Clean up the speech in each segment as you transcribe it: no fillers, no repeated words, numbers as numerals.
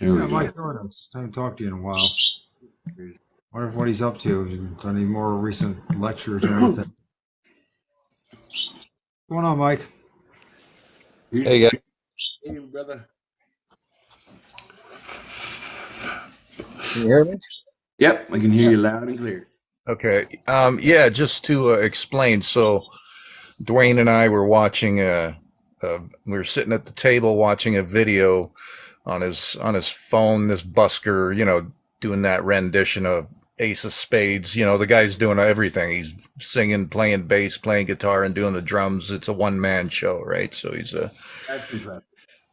There we Yeah, go. Mike Jordan. Haven't talked to you in a while. Wonder what he's up to. Done any more recent lectures or anything? What's going on, Mike? Hey, guys. Hey, brother. Can you hear me? Yep, I can hear you loud and clear. Okay. Yeah, just to explain. So, Dwayne and I were watching we were sitting at the table watching a video on his phone. This busker, doing that rendition of Ace of Spades. The guy's doing everything. He's singing, playing bass, playing guitar, and doing the drums. It's a one man show, right? So he's a That's impressive.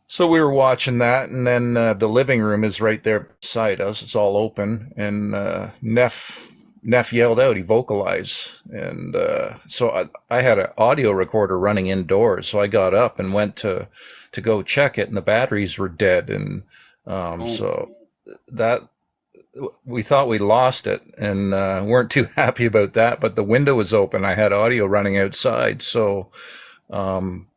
So we were watching that, and then the living room is right there beside us. It's all open, and Neff yelled out. He vocalized, and so I had an audio recorder running indoors. So I got up and went to go check it, and the batteries were dead, and Oh, so that we thought we lost it, and weren't too happy about that. But the window was open. I had audio running outside, so. Um,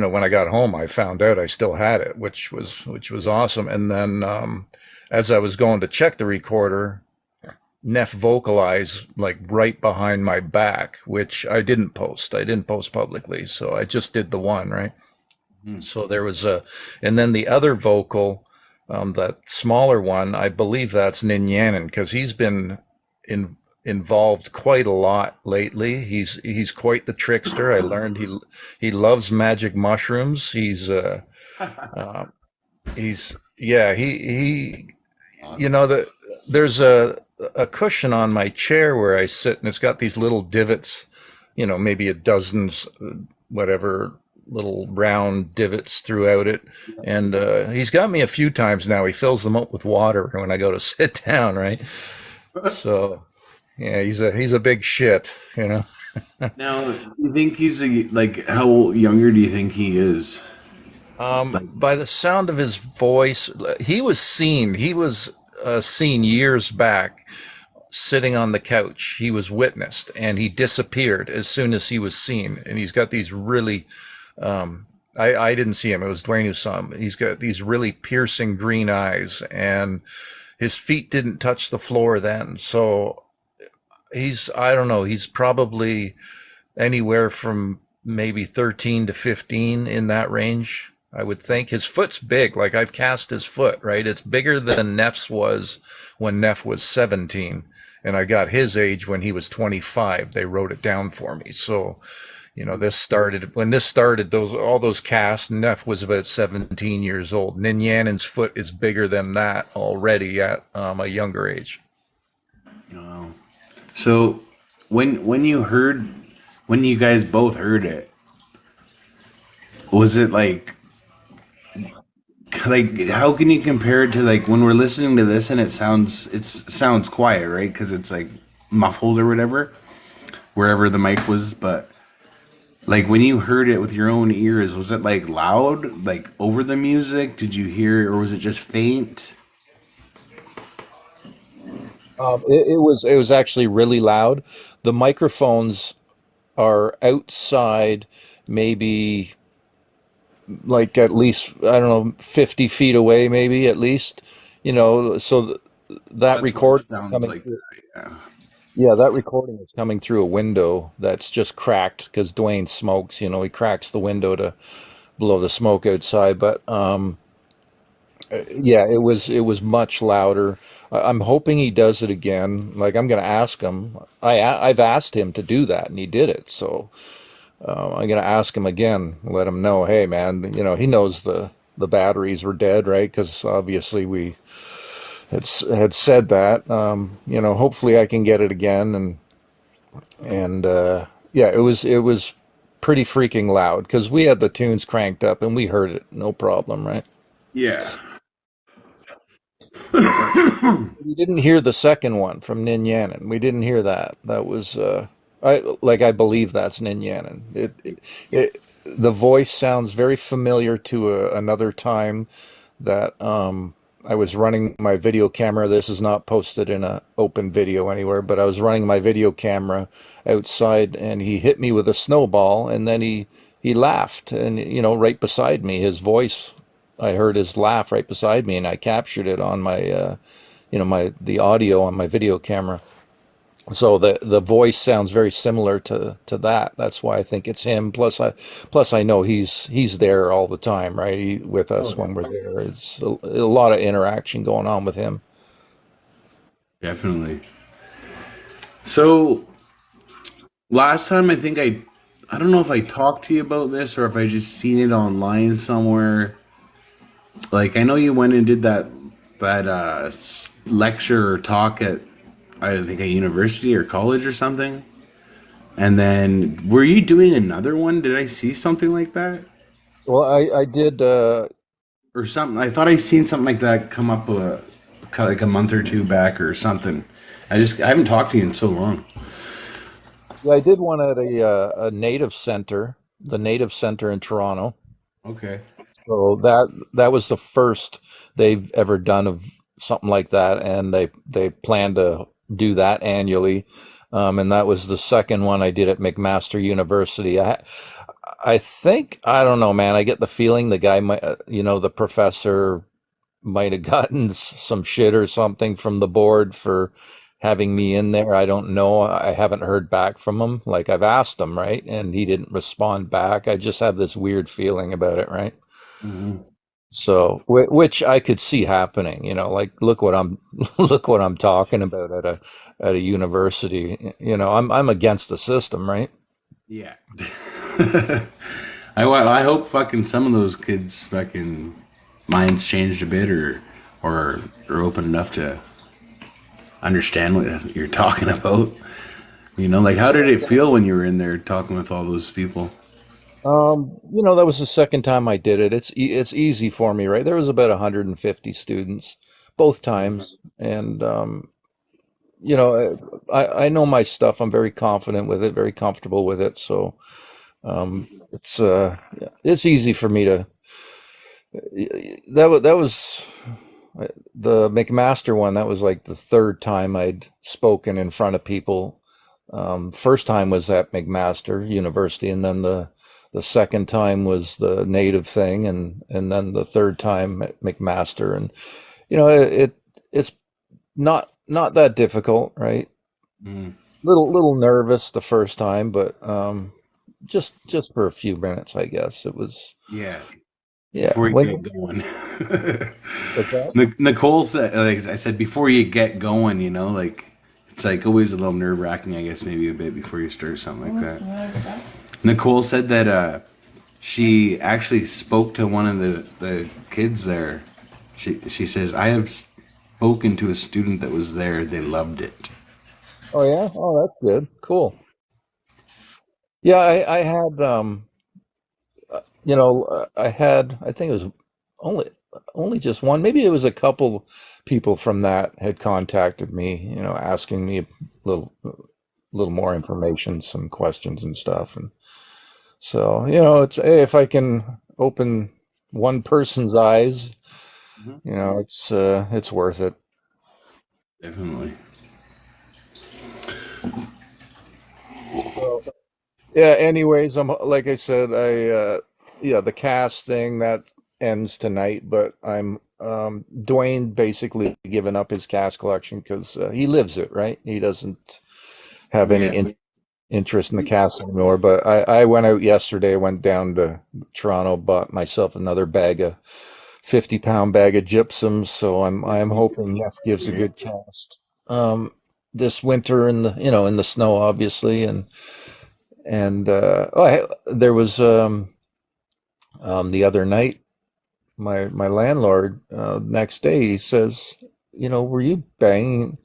when I got home, I found out I still had it, which was awesome. And then as I was going to check the recorder, Neff vocalized like right behind my back, which I didn't post. I didn't post publicly, so I just did the one, right? hmm. So there was and then the other vocal, that smaller one, I believe that's Ninyanin because he's been in, involved quite a lot lately. He's quite the trickster. I learned he loves magic mushrooms. Uh, he's yeah he Awesome. that there's a cushion on my chair where I sit, and it's got these little divots, maybe a dozen's whatever little round divots throughout it. And he's got me a few times now. He fills them up with water when I go to sit down, right? So yeah, he's a big shit. Now, you think he's like how younger do you think he is? Like, By the sound of his voice, he was seen years back sitting on the couch. He was witnessed, and he disappeared as soon as he was seen. And he's got these really, I didn't see him. It was Dwayne who saw him. He's got these really piercing green eyes, and his feet didn't touch the floor then. So I don't know, he's probably anywhere from maybe 13 to 15 in that range. I would think his foot's big. Like I've cast his foot, right? It's bigger than Neff's was when Neff was 17. And I got his age when he was 25. They wrote it down for me. So, when this started, all those casts, Neff was about 17 years old. Ninyanin's foot is bigger than that already at a younger age. oh. So when you guys both heard it, was it like how can you compare it to like when we're listening to this and it sounds quiet, right? Because it's like muffled or whatever, wherever the mic was, but like when you heard it with your own ears, was it like loud, like over the music? Did you hear, or was it just faint? It was actually really loud. The microphones are outside, maybe like at least I don't know 50 feet away, maybe at least. So that That's why it recording is sounds coming like through. that. Yeah. Yeah, that recording is coming through a window that's just cracked because Dwayne smokes. He cracks the window to blow the smoke outside. But yeah, it was much louder. I'm hoping he does it again. Like I'm gonna ask him. I've asked him to do that, and he did it. So I'm gonna ask him again. Let him know, hey man, he knows the batteries were dead, right? Because obviously we had said that. Hopefully I can get it again, and yeah, it was pretty freaking loud because we had the tunes cranked up and we heard it, no problem, right? Yeah. We didn't hear the second one from Ninyanin. We didn't hear that. That was I believe that's Ninyanin. The voice sounds very familiar to another time that I was running my video camera. This is not posted in a open video anywhere, but I was running my video camera outside, and he hit me with a snowball, and then he laughed, and right beside me, his voice I heard his laugh right beside me, and I captured it on my the audio on my video camera. So the voice sounds very similar to that. That's why I think it's him. Plus I know he's there all the time, right? With Oh, us yeah. when we're there. It's a lot of interaction going on with him. Definitely. So last time, I don't know if I talked to you about this or if I just seen it online somewhere. Like I know you went and did that lecture or talk at I think a university or college or something. And then were you doing another one? Did I see something like that Well, I did. or something? I thought I seen something like that come up like a month or two back or something. I haven't talked to you in so long. Yeah, I did one at a native center, the Native Center in Toronto. Okay. So that was the first they've ever done of something like that, and they plan to do that annually. And that was the second one I did at McMaster University. I think I don't know, man. I get the feeling the guy might, the professor might have gotten some shit or something from the board for having me in there. I don't know. I haven't heard back from him. Like I've asked him, right? And he didn't respond back. I just have this weird feeling about it, right? Hmm. So, which I could see happening, like look what I'm look what I'm talking about at a university. I'm against the system, right? Yeah. I hope fucking some of those kids fucking minds changed a bit or are open enough to understand what you're talking about. Like how did it feel when you were in there talking with all those people? That was the second time I did it. It's easy for me, right? There was about 150 students both times, and I know my stuff. I'm very confident with it, very comfortable with it. So it's easy for me to. That was the McMaster one. That was like the third time I'd spoken in front of people. First time was at McMaster University, and then the second time was the native thing, and then the third time at McMaster. And it's not that difficult, right? Mm, Little nervous the first time, but just for a few minutes, I guess it was. yeah. Yeah. Before you When get going. what's that? Nicole said, like I said, before you get going, like it's like always a little nerve wracking, I guess, maybe a bit before you start something like that. Nicole said that she actually spoke to one of the kids there. She says, I have spoken to a student that was there. They loved it. Oh yeah. Oh, that's good. Cool. Yeah, I had I think it was only only just one. Maybe it was a couple people from that had contacted me, asking me a little more information, some questions and stuff. And so, it's hey, if I can open one person's eyes, Mhm. it's worth it. Definitely. So, yeah, anyways, I'm like I said, yeah, the cast thing that ends tonight, but I'm Dwayne basically given up his cast collection because he lives it, right? He doesn't have any Yeah. interest in the cast anymore. But I went out yesterday, went down to Toronto, bought myself another 50-pound bag of gypsum. So I'm hoping Yes gives a good cast this winter in the snow, obviously, and there was the other night my landlord next day he says, were you banging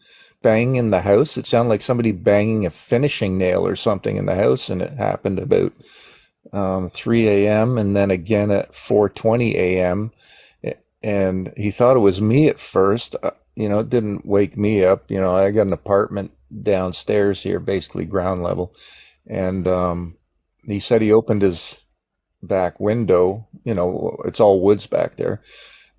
in the house? It sounded like somebody banging a finishing nail or something in the house, and it happened about 3 a.m. and then again at 4:20 a.m. And he thought it was me at first. It didn't wake me up. I got an apartment downstairs here, basically ground level, and he said he opened his back window. It's all woods back there,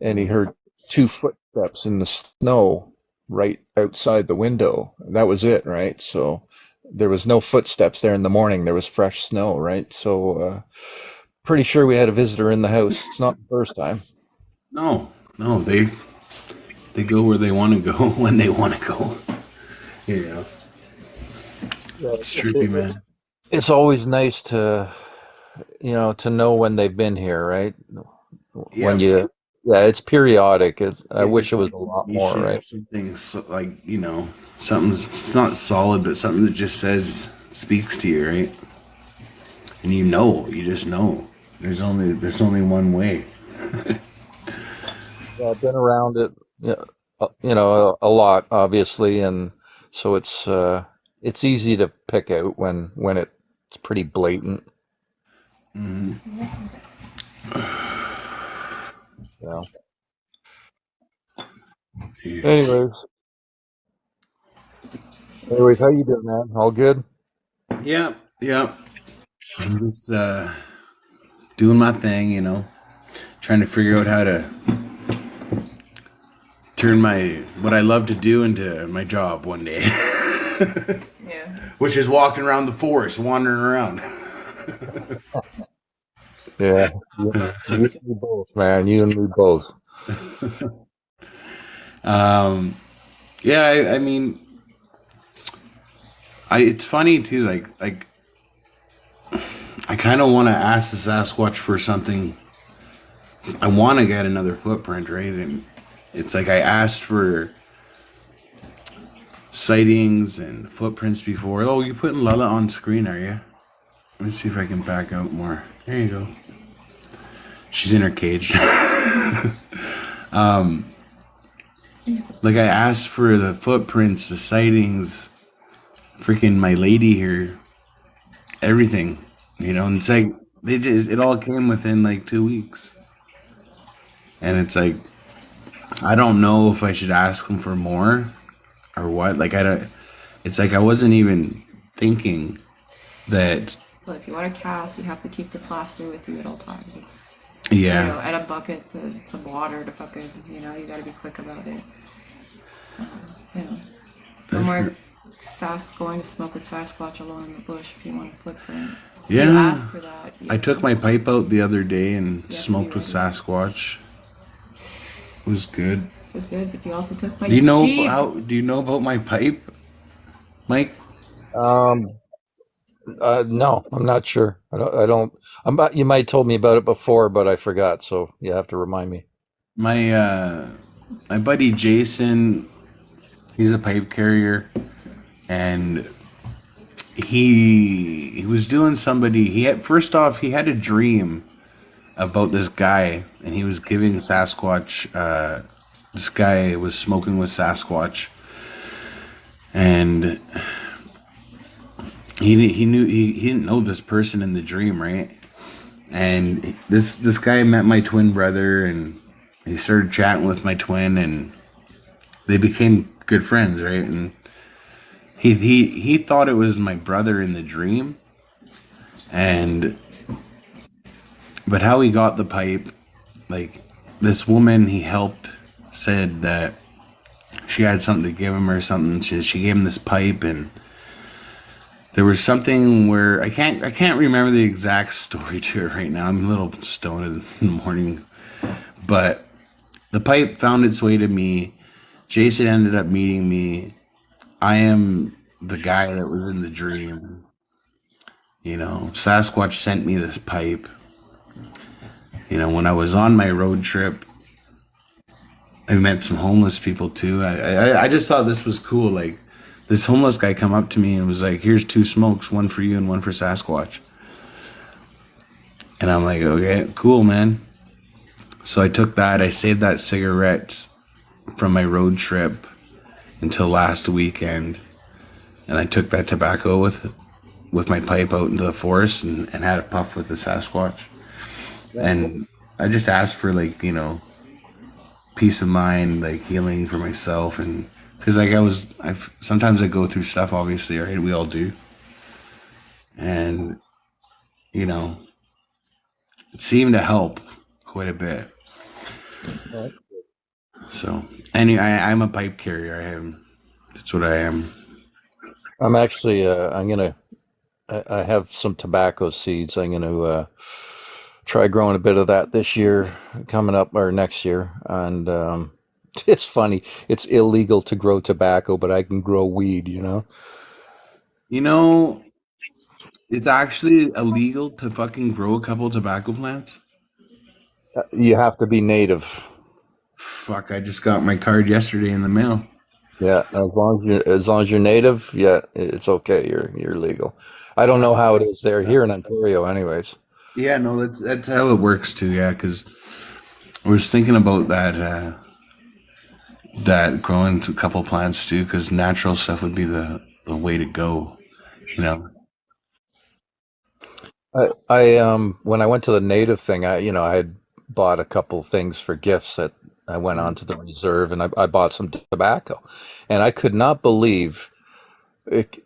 and he heard two footsteps in the snow right outside the window. That was it, right? So there was no footsteps there in the morning. There was fresh snow, right? So pretty sure we had a visitor in the house. It's not the first time. No, no, they go where they want to go when they want to go. Yeah, Yeah, it's trippy, man. it's always nice to, to know when they've been here, right? When Yeah, yeah, it's periodic. I get wish it just was a lot more, information, right? something so, like something. It's not solid, but something that just says speaks to you, right? And you just know. There's only one way. Yeah, I've been around it, yeah, a lot, obviously, and so it's easy to pick out when it's pretty blatant. Hmm. Yeah. Yeah. Anyways, how you doing, man? All good? Yeah, yeah. I'm just doing my thing, trying to figure out how to turn my what I love to do into my job one day, Yeah. which is walking around the forest, wandering around. Yeah, you and me both, man. You and me both. um, yeah, I mean, it's funny too. Like I kind of want to ask the Sasquatch for something. I want to get another footprint, right? And it's like I asked for sightings and footprints before. Oh, you putting Lala on screen, are you? Let me see if I can back out more. There you go. She's in her cage. Like I asked for the footprints, the sightings, freaking my lady here, everything. And it's like it all came within like 2 weeks. And it's like I don't know if I should ask them for more or what. Like I don't. It's like I wasn't even thinking that. But if you want to cast, you have to keep the plaster with you at all times. It's, Yeah, add a bucket to some water to fucking, you gotta be quick about it. You know, no more going to smoke with Sasquatch alone in the bush if you want a footprint. If you yeah. ask for that, I took my pipe out the other day and You have to be smoked with ready. Sasquatch. It was good. It was good, but you also took my Do you know Jeep. how? Do you know about my pipe, Mike? Um, no, I'm not sure. I don't. You might told me about it before, but I forgot. So you have to remind me. My buddy Jason, he's a pipe carrier, and he was doing somebody. He had first off he had a dream about this guy, and he was giving Sasquatch. This guy was smoking with Sasquatch, and he didn't know this person in the dream, right? And this guy met my twin brother, and he started chatting with my twin, and they became good friends, right? And he thought it was my brother in the dream, and but how he got the pipe, like this woman he helped said that she had something to give him or something. She gave him this pipe, and there was something where I can't remember the exact story to it right now. I'm a little stoned in the morning, but the pipe found its way to me. Jason ended up meeting me. I am the guy that was in the dream. Sasquatch sent me this pipe. When I was on my road trip, I met some homeless people too. I just thought this was cool. Like this homeless guy come up to me and was like, "Here's 2 smokes, one for you and one for Sasquatch." And I'm like, "Okay, cool, man." So I took that. I saved that cigarette from my road trip until last weekend, and I took that tobacco with my pipe out into the forest and had a puff with the Sasquatch. And I just asked for like peace of mind, like healing for myself, and because like I've sometimes I go through stuff. Obviously, right? We all do, and you know, it seemed to help quite a bit. So, I'm a pipe carrier. I am. That's what I am. I'm actually. I'm gonna. I have some tobacco seeds. I'm gonna try growing a bit of that this year, coming up or next year. And it's funny. It's illegal to grow tobacco, but I can grow weed. You know, it's actually illegal to fucking grow a couple tobacco plants. You have to be native. Fuck, I just got my card yesterday in the mail. Yeah, as long as you're native, yeah, it's okay. You're legal. I don't know how it is there here in Ontario, anyways. Yeah, no, that's how it works too. Yeah, because I was thinking about that growing a couple plants too, because natural stuff would be the way to go. You know. I when I went to the native thing, I had bought a couple things for gifts that I went on to the reserve and I bought some tobacco, and I could not believe it,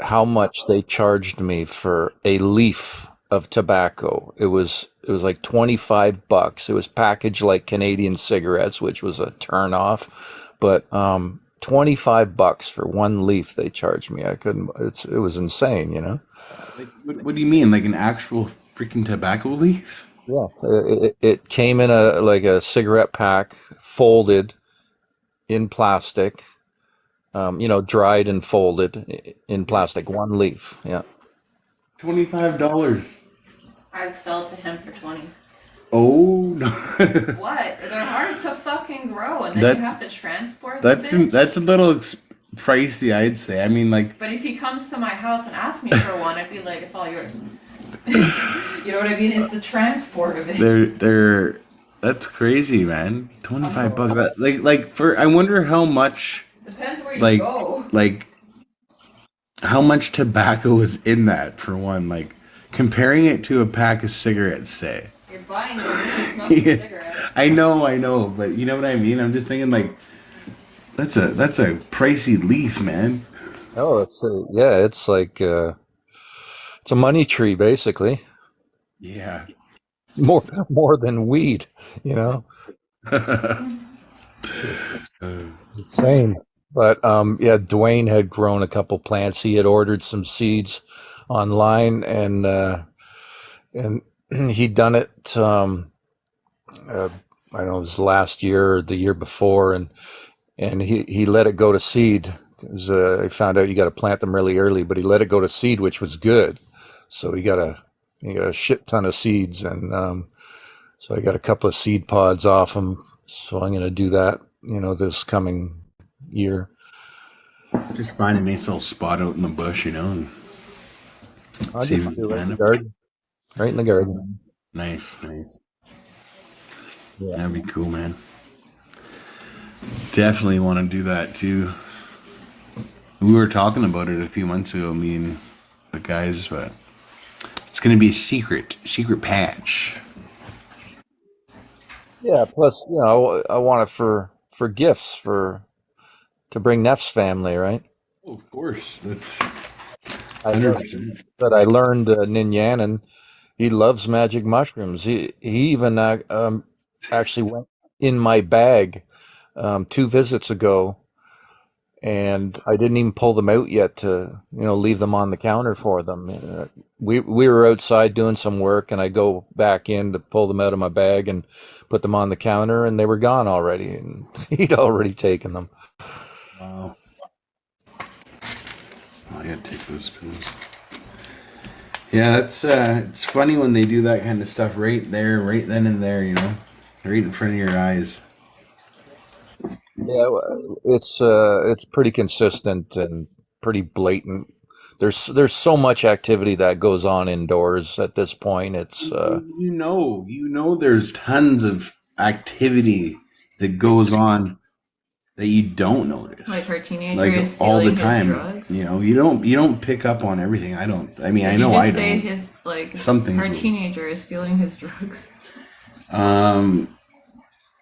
how much they charged me for a leaf of tobacco. It was like $25. It was packaged like Canadian cigarettes, which was a turn off, but $25 for one leaf they charged me. I couldn't. It was insane. Like, what do you mean? Like an actual freaking tobacco leaf? Yeah, it came in a like a cigarette pack, folded in plastic, dried and folded in plastic, one leaf. Yeah. $25. I'd sell it to him for 20. Oh no. What? They're hard to fucking grow, and then you That's have to transport the that's bitch. that's a little pricey, I'd say. I mean, like, But if he comes to my house and asks me for one, I'd be like, it's all yours. You know what I mean? It's the transport of it. they're that's crazy, man. $25. Like for I wonder how much Depends where you like go. like how much tobacco is in that for one. Like comparing it to a pack of cigarettes, say. You're buying the leaf, not the Yeah, cigarette. I know, but you know what I mean. I'm just thinking like that's a pricey leaf, man. Oh, yeah, it's like it's a money tree basically, Yeah. more than weed. You know, it's insane. But yeah, Dwayne had grown a couple plants. He had ordered some seeds online, and he'd done it. Uh, I don't know, it was last year or the year before, and he let it go to seed because I found out you got to plant them really early, but he let it go to seed, which was good. So he got a shit ton of seeds, and so I got a couple of seed pods off them. So I'm going to do that, this coming year. Just find a nice little spot out in the bush, and I'll see just if you do can it in find the it. garden, right in the garden. Nice, nice. Yeah. That'd be cool, man. Definitely want to do that too. We were talking about it a few months ago, me and the guys, but it's gonna be a secret patch. Yeah. Plus, I want it for gifts to bring Neff's family, right? Oh, of course, that's I know 100%. that I learned Ninyan, he loves magic mushrooms. He even actually went in my bag two visits ago, and I didn't even pull them out yet to leave them on the counter for them. We were outside doing some work, and I go back in to pull them out of my bag and put them on the counter, and they were gone already, and he'd already taken them. Wow. Oh, I gotta take those pills. Yeah, it's funny when they do that kind of stuff right there, right then and there, right in front of your eyes. Yeah, it's pretty consistent and pretty blatant. There's so much activity that goes on indoors at this point. It's There's tons of activity that goes on that you don't Like notice, her teenager like is all the stealing his time. drugs. You don't pick up on everything. I mean, I Did you know just I say don't. his Some things her will. teenager is stealing his drugs? Um,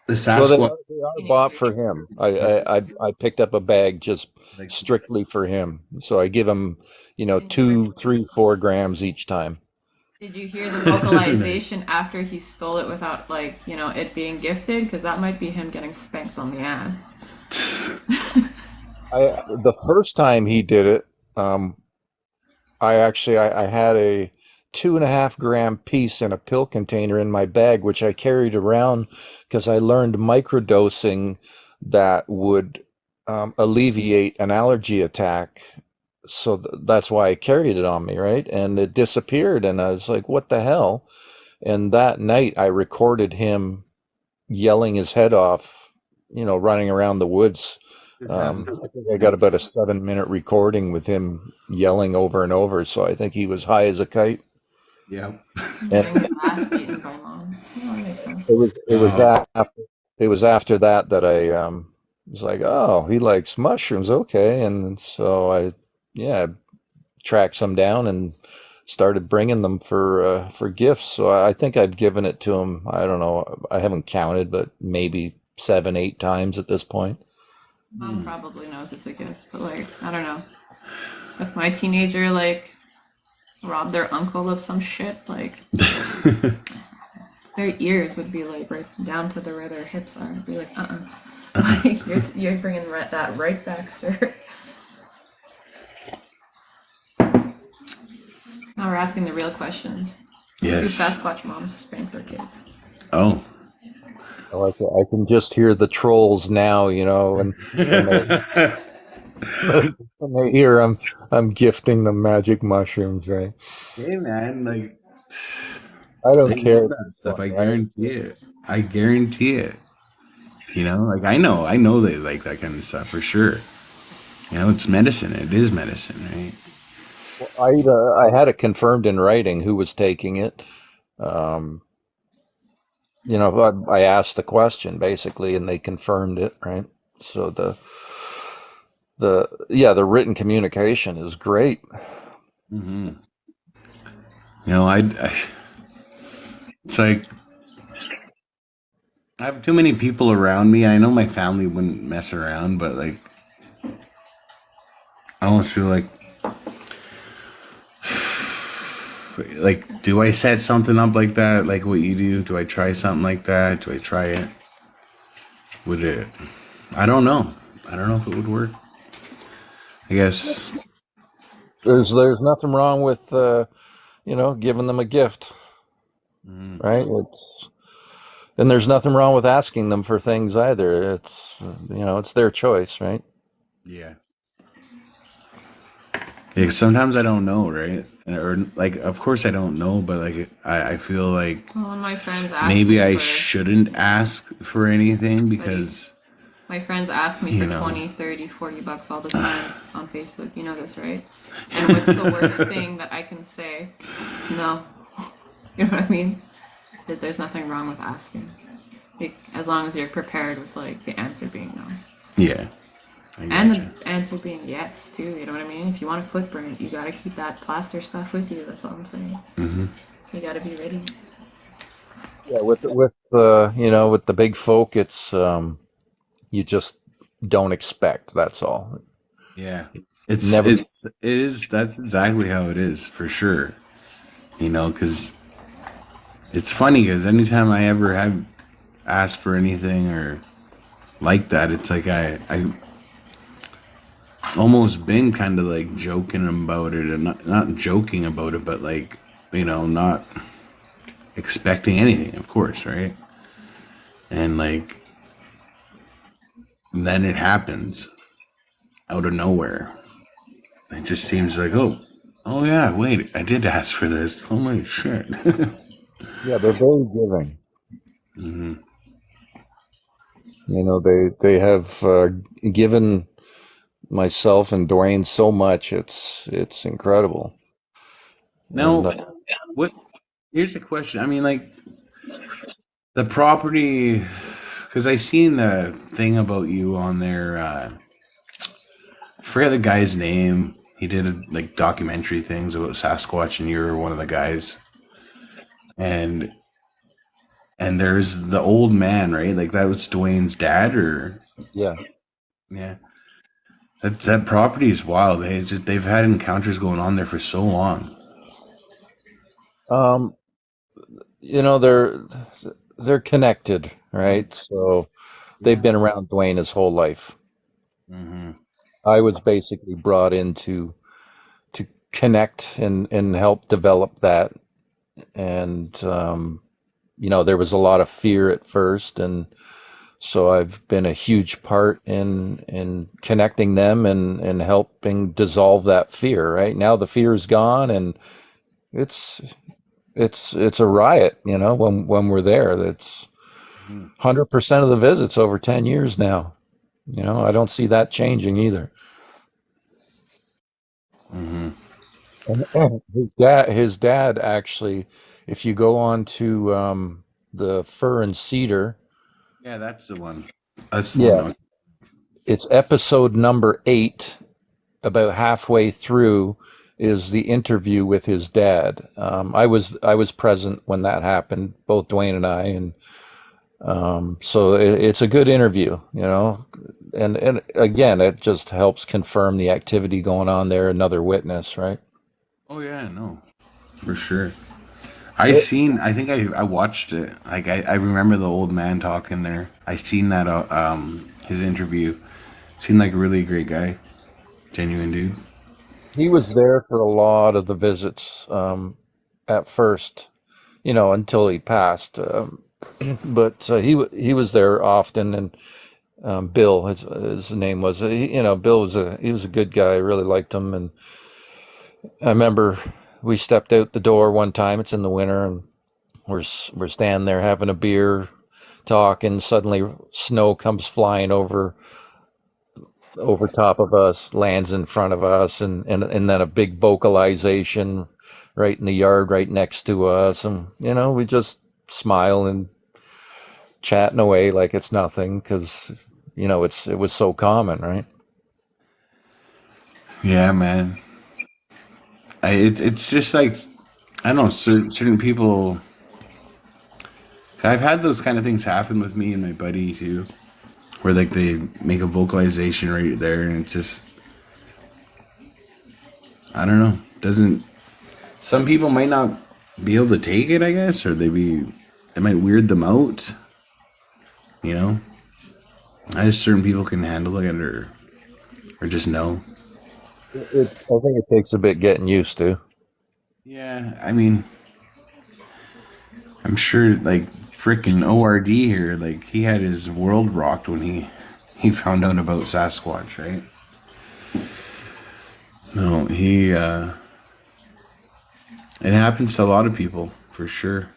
the well, they Sasquatch, are, they are bought for him. I picked up a bag just like, strictly for him. So I give him, Did you 2, 3, 4 grams each time. did you hear the vocalization after he stole it without it being gifted? Because that might be him getting spanked on the ass. The first time he did it, I had a 2.5 gram piece in a pill container in my bag, which I carried around because I learned microdosing that would alleviate an allergy attack. So that's why I carried it on me, right? And it disappeared, and I was like, "What the hell?" And that night, I recorded him yelling his head off, running around the woods. This happened. I think I got about a 7-minute recording with him yelling over and over. So I think he was high as a kite. Yeah. And Getting your ass beaten by mom. Oh, that makes sense. it was after that that I was like, oh, he likes mushrooms, okay. And so I tracked some down and started bringing them for gifts. So I think I've given it to him. I don't know. I haven't counted, but maybe 7, 8 times at this point. Mom probably knows it's a gift, but like, I don't know. If my teenager like robbed their uncle of some shit, like their ears would be like right down to where their hips are. I'd be like, like, you're bringing that right back, sir. Now we're asking the real questions. Do Yes. Sasquatch moms spank their kids? Oh. I can just hear the trolls now, and when they hear I'm gifting them magic mushrooms, right? Hey man, like I don't they care. love that stuff. I guarantee it. I guarantee it. Like I know they like that kind of stuff for sure. It's medicine. It is medicine, right? I had it confirmed in writing who was taking it. I asked the question basically, and they confirmed it, right? So the written communication is great. Mm-hmm. I it's like I have too many people around me. I know my family wouldn't mess around, but like I almost feel like do I set something up like that, like what you do? Do I try something like that? Do I try it? Would it? I don't know. I don't know if it would work. I guess. There's nothing wrong with giving them a gift, right? And there's nothing wrong with asking them for things either. It's their choice, right? Yeah. Yeah, sometimes I don't know, right? Or like, of course I don't know, but like I feel like Well, when my friends ask maybe me I for, shouldn't ask for anything because my friends ask me for know. 20, 30, 40 bucks all the time on Facebook. You know this, right? And what's the worst thing that I can say? No. You know what I mean? That there's nothing wrong with asking. Like, as long as you're prepared with like the answer being no. yeah. I And gotcha. the answer being yes too, you know what I mean? If you want to foot burn, you gotta keep that plaster stuff with you, that's all I'm saying. Mm-hmm. You gotta be ready. Yeah, with the big folk, it's you just don't expect. That's all. Yeah. Never. It is that's exactly how it is for sure. Because it's funny because anytime I ever have asked for anything or like that, it's like I almost been kind of like joking about it and not joking about it, but like, not expecting anything, of course, right? And like, then it happens out of nowhere. It just seems like, oh yeah, wait, I did ask for this. Oh my shit. Yeah, they're very giving. hmm They have given myself and Dwayne so much. It's incredible. And Now, what? Here's a question. I mean, like the property, because I seen the thing about you on there. I forget the guy's name. He did like documentary things about Sasquatch, and you're one of the guys. And there's the old man, right? Like that was Dwayne's dad, or yeah, yeah. That property is wild. They've had encounters going on there for so long. um, they're connected, right? So they've been around Dwayne his whole life. Mm-hmm. I was basically brought in to connect and help develop that and there was a lot of fear at first, and so I've been a huge part in connecting them and helping dissolve that fear. Right now, the fear is gone, and it's it's a riot. When we're there, that's Mhm. 100% of the visits over 10 years now. I don't see that changing either. Mhm. And his dad actually, if you go on to the Fur and Cedar, Yeah, that's the one. That's the one. yeah, it's episode number 8. About halfway through is the interview with his dad. I was present when that happened, both Dwayne and I, and so it's a good interview, and again, it just helps confirm the activity going on there. Another witness, right? Oh yeah, no, for sure. I think I watched it. Like I remember the old man talking there. I seen that his interview. Seemed like a really great guy, genuine dude. He was there for a lot of the visits at first, until he passed. But he was there often, and Bill, his name was. Bill he was a good guy. I really liked him, and I remember we stepped out the door one time. It's in the winter, and we're standing there having a beer, talking. Suddenly, snow comes flying over top of us, lands in front of us, and then a big vocalization right in the yard right next to us, and we just smile and chatting away like it's nothing, because it was so common, right? Yeah, man. It's just like I don't know. Certain people. I've had those kind of things happen with me and my buddy too, where like they make a vocalization right there, and it's just I don't know. Doesn't some people might not be able to take it, I guess, or it might weird them out. You know, I just certain people can handle it, or just no. I think it takes a bit getting used to. Yeah, I mean, I'm sure like freaking ORD here, like he had his world rocked when he found out about Sasquatch, right? No, it happens to a lot of people for sure.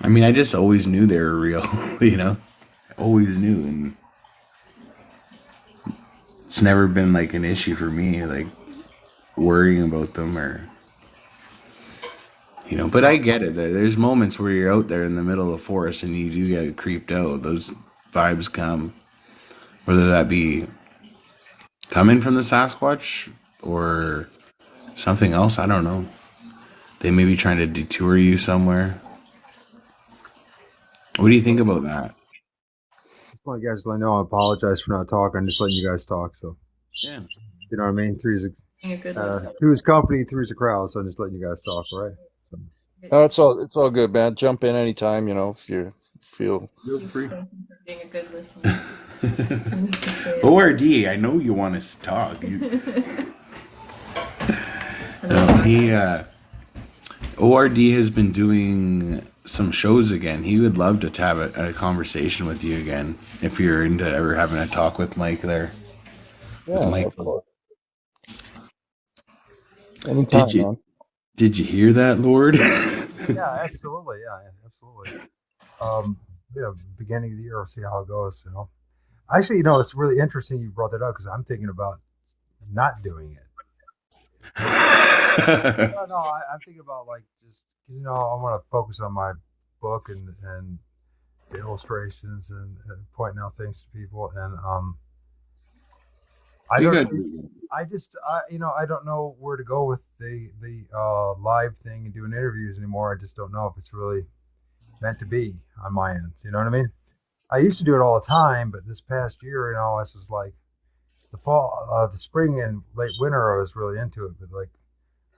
I mean, I just always knew they were real, you know? Always knew, and it's never been like an issue for me, like worrying about them or. But I get it. There's moments where you're out there in the middle of the forest and you do get creeped out. Those vibes come, whether that be coming from the Sasquatch or something else. I don't know. They may be trying to detour you somewhere. What do you think about that? Just want you guys to let know I apologize for not talking. I'm just letting you guys talk. So, Yeah. you know what I mean? Being a good listener. Three's company, three's a crowd. So I'm just letting you guys talk, all right? So, Oh, it's all good, man. Jump in anytime, if you feel. Feel free. Thank you for being a good listener. You need to say it. ORD, I know you want us to talk. ORD has been doing some shows again. He would love to have a conversation with you again if you're into ever having a talk with Mike there. With Yeah, Mike. of course. Did Anytime, you man. did you hear that, Lord? yeah, absolutely. Yeah, absolutely. Beginning of the year, we'll see how it goes. Actually, it's really interesting you brought that up because I'm thinking about not doing it. No, I'm thinking about like just I want to focus on my book and the illustrations and pointing out things to people and I You don't. got I don't know where to go with the live thing and doing interviews anymore. I just don't know if it's really meant to be on my end. You know what I mean? I used to do it all the time, but this past year, this was like the fall, the spring and late winter. I was really into it, but like,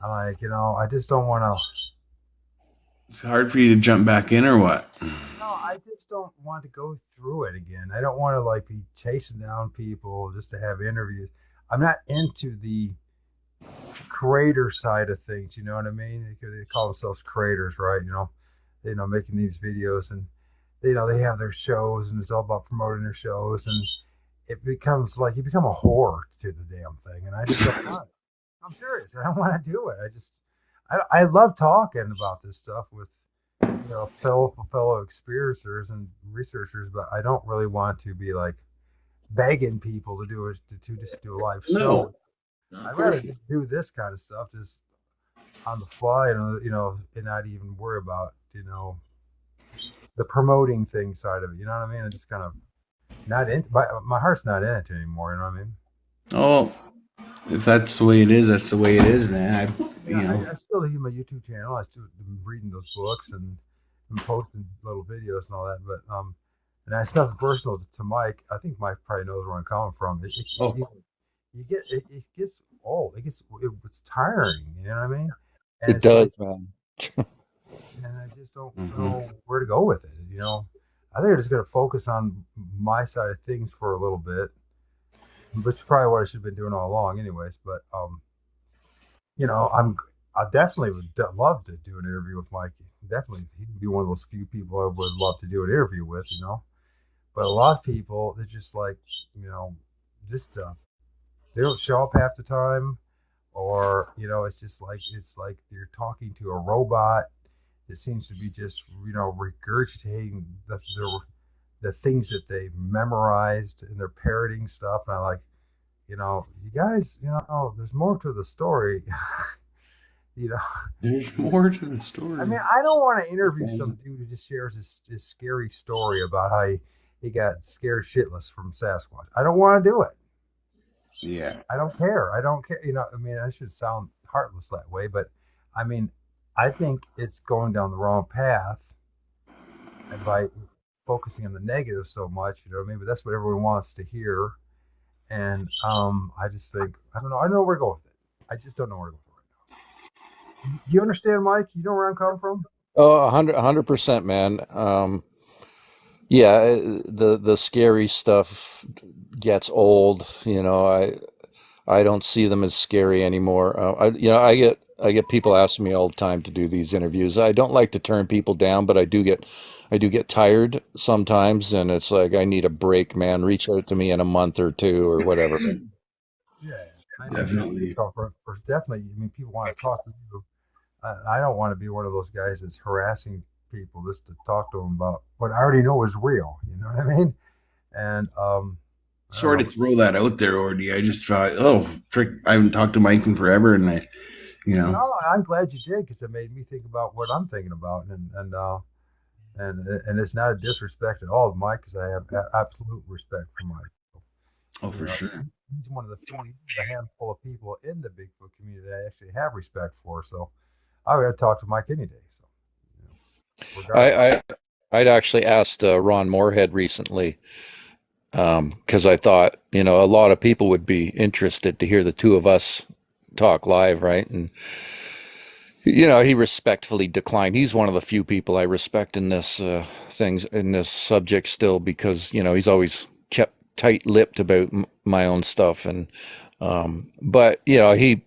I'm like, I just don't want to. It's hard for you to jump back in or what? No, I just don't want to go through it again. I don't want to like be chasing down people just to have interviews. I'm not into the creator side of things. You know what I mean? They call themselves creators, right? Making these videos, and they have their shows, and it's all about promoting their shows, and it becomes like you become a whore to the damn thing. And I just don't want it. I'm serious. I don't want to do it. I love talking about this stuff with fellow experiencers and researchers, but I don't really want to be like begging people to do it to just do a live show. No, I'd rather just do this kind of stuff just on the fly, and and not even worry about the promoting thing side of it. You know what I mean? I'm just kind of not in. My heart's not in it anymore. You know what I mean? Oh, if that's the way it is, that's the way it is, man. I still use my YouTube channel. I still am reading those books and posting little videos and all that. But and that's nothing personal to Mike. I think Mike probably knows where I'm coming from. It gets old. It's tiring. You know what I mean? And It does, man. and I just don't know where to go with it. I think I'm just going to focus on my side of things for a little bit, which is probably what I should have been doing all along, anyways. But I definitely would love to do an interview with Mike. Definitely, he'd be one of those few people I would love to do an interview with. But a lot of people, they're just like, just they don't show up half the time, or it's like you're talking to a robot. It seems to be just regurgitating the things that they've memorized, and they're parroting stuff. And I like, you guys, there's more to the story. There's more to the story. I mean, I don't want to interview some dude who just shares his scary story about how he got scared shitless from Sasquatch. I don't want to do it. Yeah. I don't care. I mean, I should sound heartless that way, but I mean, I think it's going down the wrong path, and by focusing on the negative so much, maybe that's what everyone wants to hear. And I just think, I don't know where to go with it. I just don't know where to go with it right now. Do you understand, Mike? You know where I'm coming from? Oh, 100%, man. Yeah, the scary stuff gets old. I don't see them as scary anymore. I get people asking me all the time to do these interviews. I don't like to turn people down, but I do get tired sometimes, and it's like I need a break, man. Reach out to me in a month or two or whatever. Yeah, Definitely. Definitely. I mean, people want to talk to you. I don't want to be one of those guys that's harassing people just to talk to them about what I already know is real. You know what I mean? And Sorry to throw that out there, Ordy. I just thought, frick, I haven't talked to Mike in forever, and No, I'm glad you did, because it made me think about what I'm thinking about, and it's not a disrespect at all to Mike, because I have absolute respect for Mike. Oh, for sure. He's one of a handful of people in the Bigfoot community that I actually have respect for. So I would talk to Mike any day. So I'd actually asked Ron Moorhead recently, because I thought, a lot of people would be interested to hear the two of us talk live, right? And he respectfully declined. He's one of the few people I respect in this in this subject still, because he's always kept tight-lipped about my own stuff, and but he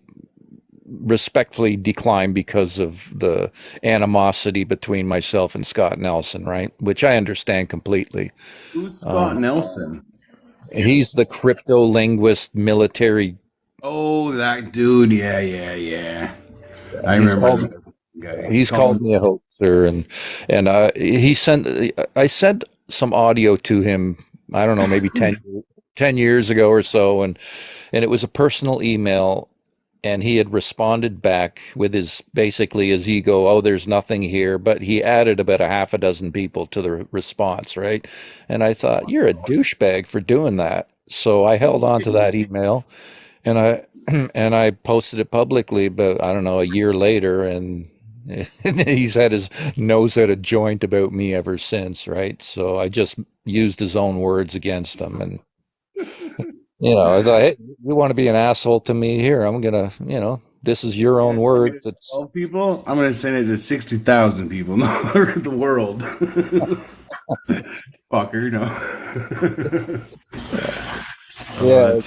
respectfully declined because of the animosity between myself and Scott Nelson, right? Which I understand completely. Who's Scott Nelson? He's the crypto linguist, military. Oh, that dude. Yeah. I remember that guy. He's called me a hoaxer, and I sent some audio to him. I don't know, maybe 10 years ago or so, and it was a personal email, and he had responded back with his ego, oh, there's nothing here, but he added about a half a dozen people to the response, right? And I thought, you're a douchebag for doing that. So I held on to that email, and I posted it publicly, but I don't know, a year later, and he's had his nose at a joint about me ever since, right? So I just used his own words against him, and I thought, hey, you want to be an asshole to me here? I'm gonna, this is your own word. That's 12 people. I'm gonna send it to 60,000 people in the world. Fucker, no. Yeah,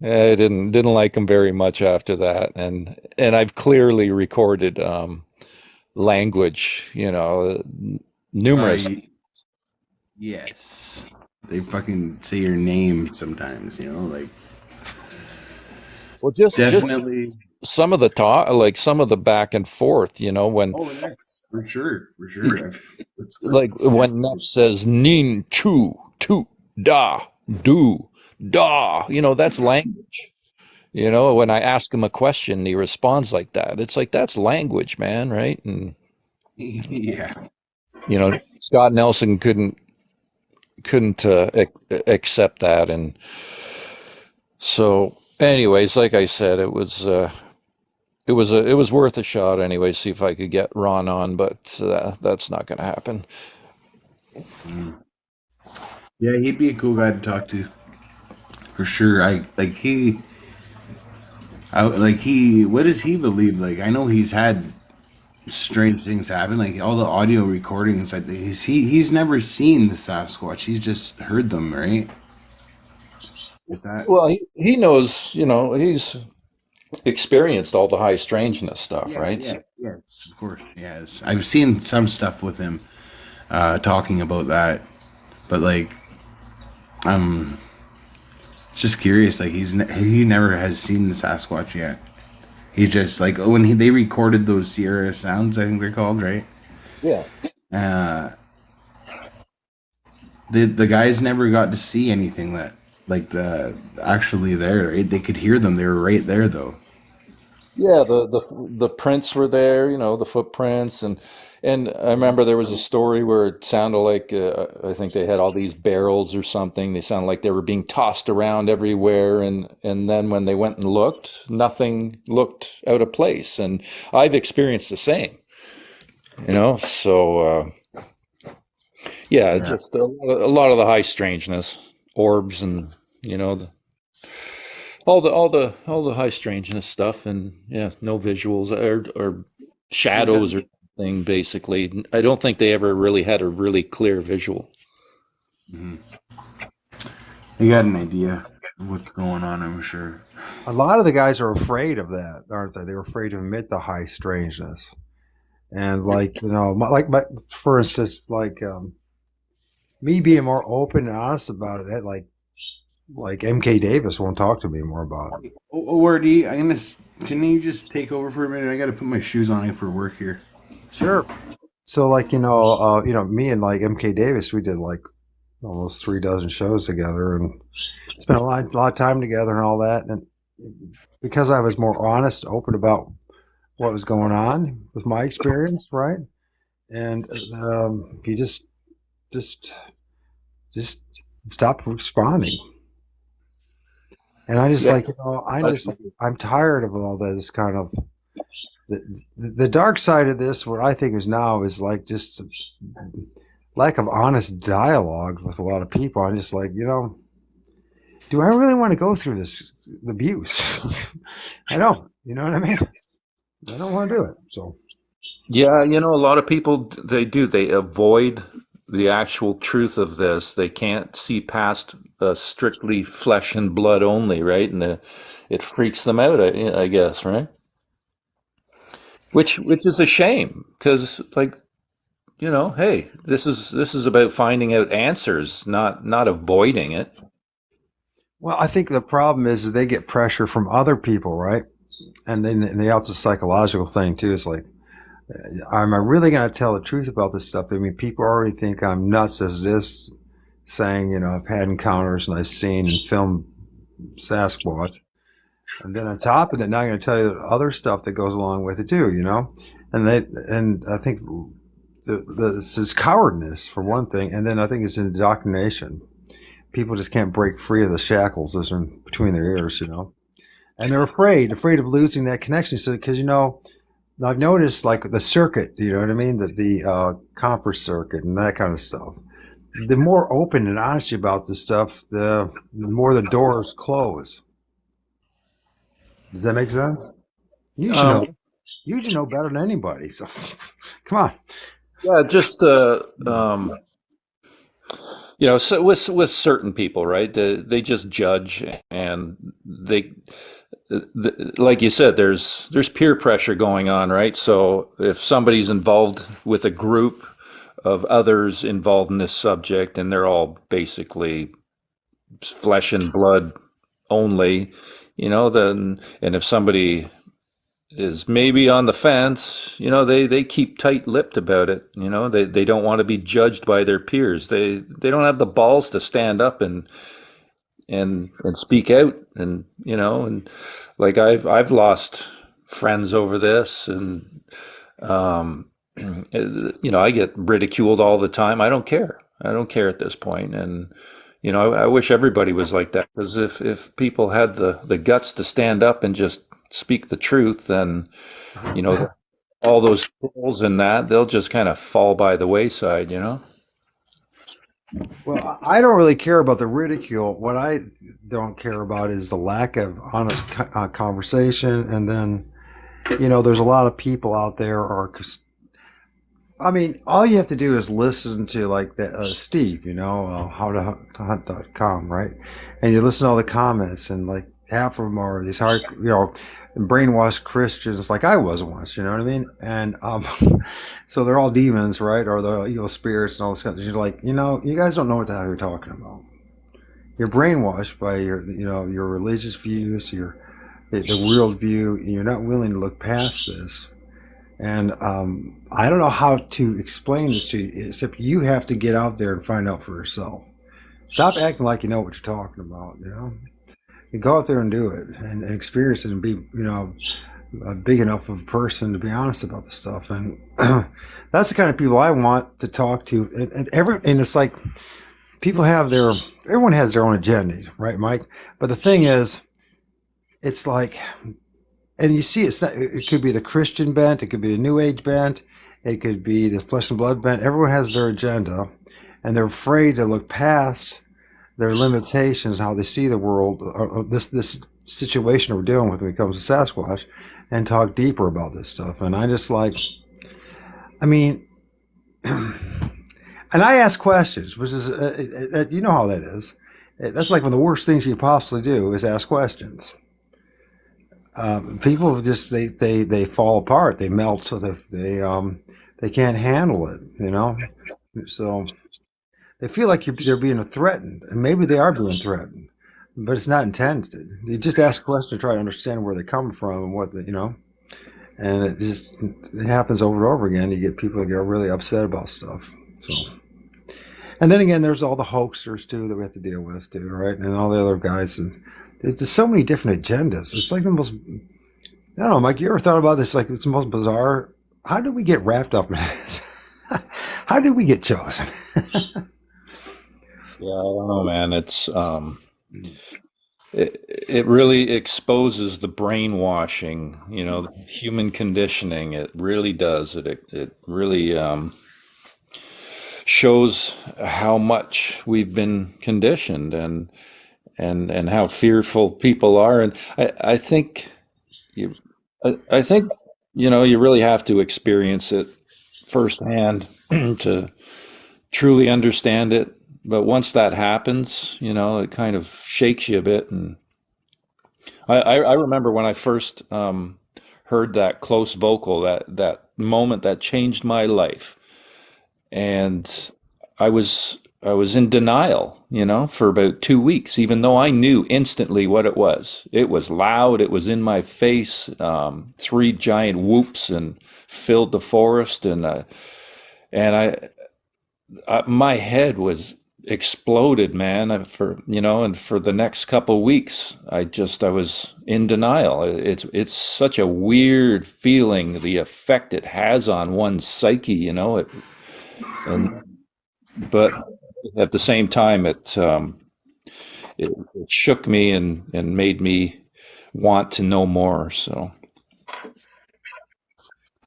I didn't like him very much after that, and I've clearly recorded language, numerous. Uh, yes. They fucking say your name sometimes, like Well, just definitely. some of the talk, like some of the back and forth, when Oh, that's for sure, for sure. like It's when Neff definitely. says nin chu tu da do da, that's language. When I ask him a question, he responds like that. It's like that's language, man, right? And Yeah. Scott Nelson couldn't accept that, and so, anyways, like I said, it was worth a shot anyway. See if I could get Ron on, but that's not going to happen. Mm. Yeah, he'd be a cool guy to talk to for sure. What does he believe? Like, I know he's had strange things happen, like all the audio recordings. Like, he's never seen the Sasquatch. He's just heard them, right? Is that? Well, he knows, he's experienced all the high strangeness stuff, Yeah, right? yeah, yes, of course, yes. I've seen some stuff with him talking about that, but like, I'm just curious. Like, he never has seen the Sasquatch yet. He just like when they recorded those Sierra sounds, I think they're called, right? Yeah. Uh, the guys never got to see anything that like the actually there. Right? They could hear them. They were right there though. Yeah, the prints were there, the footprints, and I remember there was a story where it sounded like I think they had all these barrels or something. They sounded like they were being tossed around everywhere, and then when they went and looked, nothing looked out of place. And I've experienced the same, So yeah, Yeah. just a lot of the high strangeness, orbs, and all the high strangeness stuff, and yeah, no visuals or He's got. shadows or thing. Basically, I don't think they ever really had a really clear visual. Mhm. He got an idea of what's going on. I'm sure. A lot of the guys are afraid of that, aren't they? They're afraid to admit the high strangeness. And like, for instance, like me being more open and honest about it, like MK Davis won't talk to me more about it. ORD, Can you just take over for a minute? I got to put my shoes on for work here. Sure. So like, me and like MK Davis, we did like almost 3 dozen shows together and spent a lot of time together and all that. And because I was more honest, open about what was going on with my experience, right? And if you just just stop responding. And I just Yeah, like, that's I'm tired of all this kind of the dark side of this. What I think is now is like just a lack of honest dialogue with a lot of people. I'm just like, do I really want to go through this abuse? I don't. You know what I mean? I don't want to do it. So yeah. A lot of people they avoid the actual truth of this. They can't see past strictly flesh and blood only, right? And it freaks them out, I guess, right? Which is a shame because like hey, this is about finding out answers, not avoiding it. well, I think the problem is that they get pressure from other people, right? And then the other psychological thing too is like, am I really going to tell the truth about this stuff? I mean, people already think I'm nuts as it is, saying, I've had encounters and I've seen and filmed Sasquatch. And then on top of that, now I'm going to tell you the other stuff that goes along with it too. And I think this cowardness for one thing, and then I think it's indoctrination. People just can't break free of the shackles that are between their ears. And they're afraid of losing that connection. So, because I've noticed like the circuit, you know what I mean, the conference circuit and that kind of stuff. The more open and honest about this stuff, the more the doors close. Does that make sense? You should know. Um, You should know better than anybody. So, come on. yeah, just so with certain people, right? They just judge, and like you said, there's peer pressure going on, right? So if somebody's involved with a group of others involved in this subject, and they're all basically flesh and blood only, then and if somebody is maybe on the fence, they keep tight-lipped about it. They don't want to be judged by their peers. They don't have the balls to stand up and speak out, and like I've lost friends over this, and um I get ridiculed all the time. I don't care at this point. And I wish everybody was like that, because if people had the guts to stand up and just speak the truth, then you know all those trolls in that, they'll just kind of fall by the wayside. Well, I don't really care about the ridicule. What I don't care about is the lack of honest conversation. And then, there's a lot of people out there are. I mean, all you have to do is listen to like the, Steve, howtohunt.com, right? And you listen to all the comments, and like half of them are these hard, brainwashed Christians, like I was once. You know what I mean? And so they're all demons, right? Or they're evil spirits and all this stuff. You're like, you guys don't know what the hell you're talking about. You're brainwashed by your religious views, the world view. You're not willing to look past this. And I don't know how to explain this to you, except you have to get out there and find out for yourself. Stop acting like you know what you're talking about, You go out there and do it, and experience it, and be, a big enough of a person to be honest about the stuff. And that's the kind of people I want to talk to. And it's like everyone has their own agenda, right, Mike? But the thing is, it's like, and you see, it could be the Christian bent, it could be the New Age bent, it could be the flesh and blood bent. Everyone has their agenda, and they're afraid to look past their limitations, how they see the world, or this situation we're dealing with when it comes to Sasquatch, and talk deeper about this stuff. And I just like, I mean, and I ask questions, which is, you know how that is. That's like one of the worst things you could possibly do is ask questions. People just they fall apart, they melt, so they can't handle it, So they feel like they're being threatened, and maybe they are being threatened, but it's not intended. You just ask a question to try to understand where they come from and and it happens over and over again. You get people that get really upset about stuff. So, and then again, there's all the hoaxers too that we have to deal with too, right? And all the other guys, and there's just so many different agendas. It's like the most, I don't know, Mike, you ever thought about this? Like, it's the most bizarre. How did we get wrapped up in this? How did we get chosen? Yeah, I don't know, man. It really exposes the brainwashing, the human conditioning. It really does. It really shows how much we've been conditioned, and how fearful people are. And I think you, I think you really have to experience it firsthand to truly understand it. But once that happens, it kind of shakes you a bit. And I remember when I first heard that close vocal, that moment that changed my life, and I was in denial, for about 2 weeks, even though I knew instantly what it was. It was loud. It was in my face. 3 giant whoops and filled the forest, and my head was exploded, man. And for the next couple weeks, I was in denial. It's such a weird feeling, the effect it has on one's psyche, but at the same time, it shook me and made me want to know more. So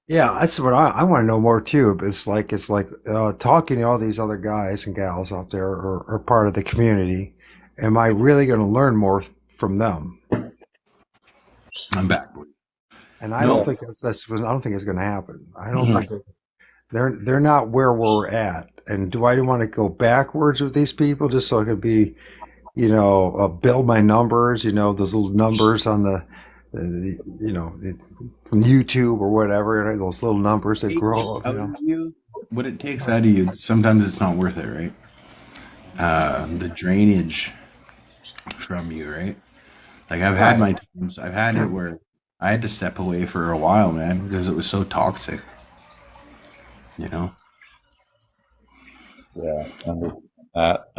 Yeah, that's what I want to know more too. But it's like talking to all these other guys and gals out there, or part of the community. Am I really going to learn more from them? I'm back. And I don't No, think I don't think it's going to happen. I don't think they're not where we're at. And do I want to go backwards with these people just so I could be, build my numbers, those little numbers on from YouTube or whatever, those little numbers that grow, Out of you, what it takes out of you, sometimes it's not worth it, right? The drainage from you, right? Like I've had my times, I've had it where I had to step away for a while, man, because it was so toxic, you know? Yeah, under that.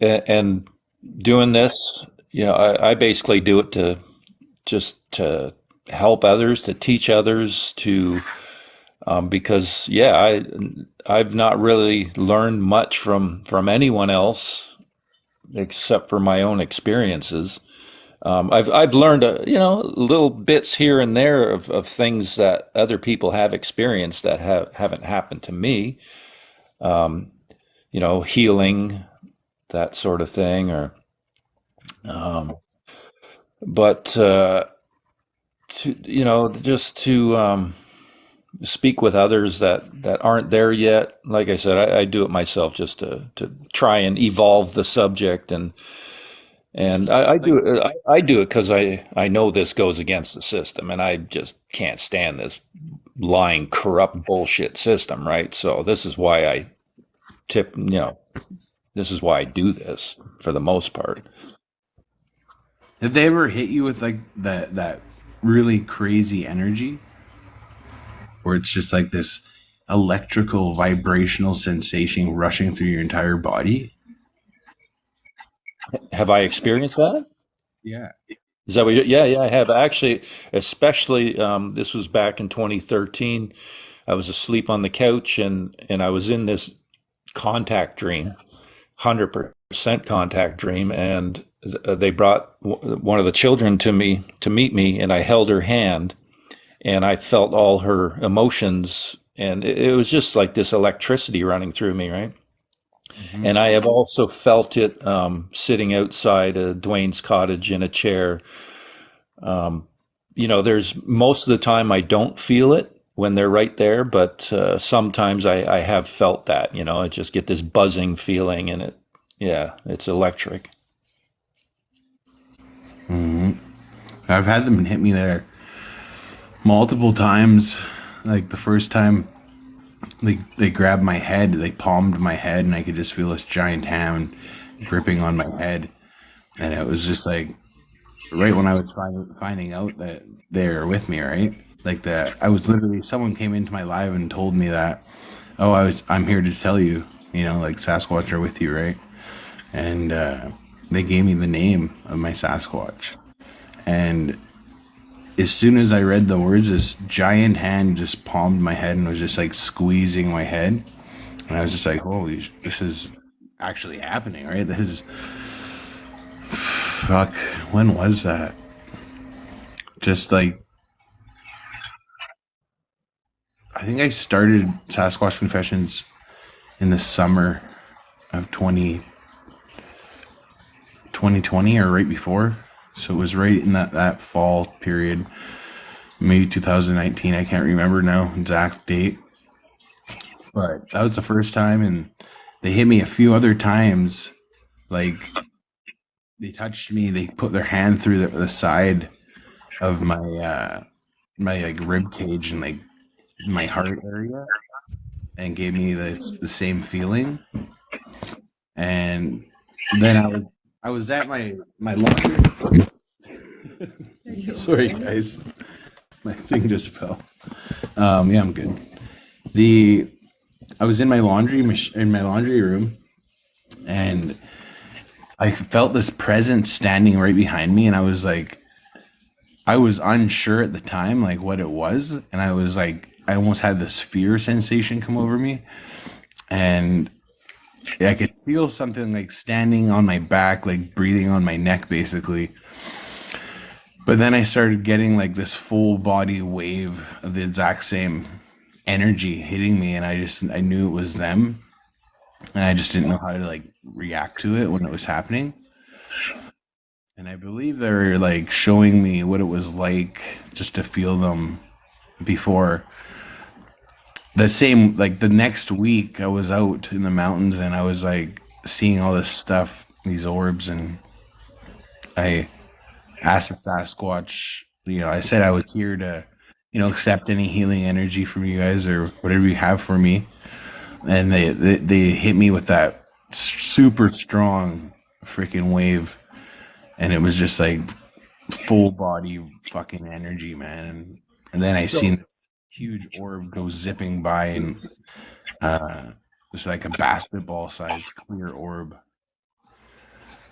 And doing this, I basically do it to just to help others, to teach others, to because I've not really learned much from anyone else except for my own experiences. I've learned little bits here and there of things that other people have experienced that haven't happened to me. Healing, that sort of thing, or but just to speak with others that aren't there yet. Like I said, I do it myself just to try and evolve the subject, and I do it. I do it because I know this goes against the system, and I just can't stand this lying, corrupt bullshit system. Right. So this is why I tip. This is why I do this for the most part. Have they ever hit you with like that really crazy energy? Where it's just like this electrical vibrational sensation rushing through your entire body? Have I experienced that? Yeah. Is that what yeah, I have actually, especially this was back in 2013. I was asleep on the couch and I was in this contact dream, 100% contact dream, and they brought one of the children to me to meet me, and I held her hand and I felt all her emotions, and it was just like this electricity running through me, right? Mm-hmm. And I have also felt it sitting outside Dwayne's cottage in a chair. There's most of the time I don't feel it when they're right there, but sometimes I have felt that. I just get this buzzing feeling, and it's electric. Mm-hmm. I've had them hit me there multiple times. Like the first time, they grabbed my head, they palmed my head, and I could just feel this giant hand gripping on my head. And it was just like right when I was finding out that they're with me, right? Like that, I was literally someone came into my live and told me that, oh, I'm here to tell you, like Sasquatch are with you, right? And they gave me the name of my Sasquatch, and as soon as I read the words, this giant hand just palmed my head and was just like squeezing my head. And I was just like, holy, this is actually happening, right? This is, fuck, when was that? Just like, I think I started Sasquatch.Confessions in the summer of 2020 or right before. So it was right in that fall period, maybe 2019. I can't remember now exact date, but that was the first time, and they hit me a few other times. Like they touched me, they put their hand through the side of my like rib cage and like my heart area, and gave me the same feeling. And then I was at my laundry. Sorry, guys. My thing just fell. Yeah, I'm good. I was in my laundry room, and I felt this presence standing right behind me, and I was unsure at the time, like what it was, and I was like, I almost had this fear sensation come over me, and I could feel something like standing on my back, like breathing on my neck, basically. But then I started getting like this full body wave of the exact same energy hitting me, and I knew it was them, and I just didn't know how to like react to it when it was happening. And I believe they were like showing me what it was like just to feel them before the same, like the next week I was out in the mountains and I was like seeing all this stuff, these orbs, and I asked the Sasquatch, I said I was here to, accept any healing energy from you guys or whatever you have for me. And they hit me with that super strong freaking wave. And it was just like full body fucking energy, man. And then I seen this huge orb go zipping by and just like a basketball sized clear orb.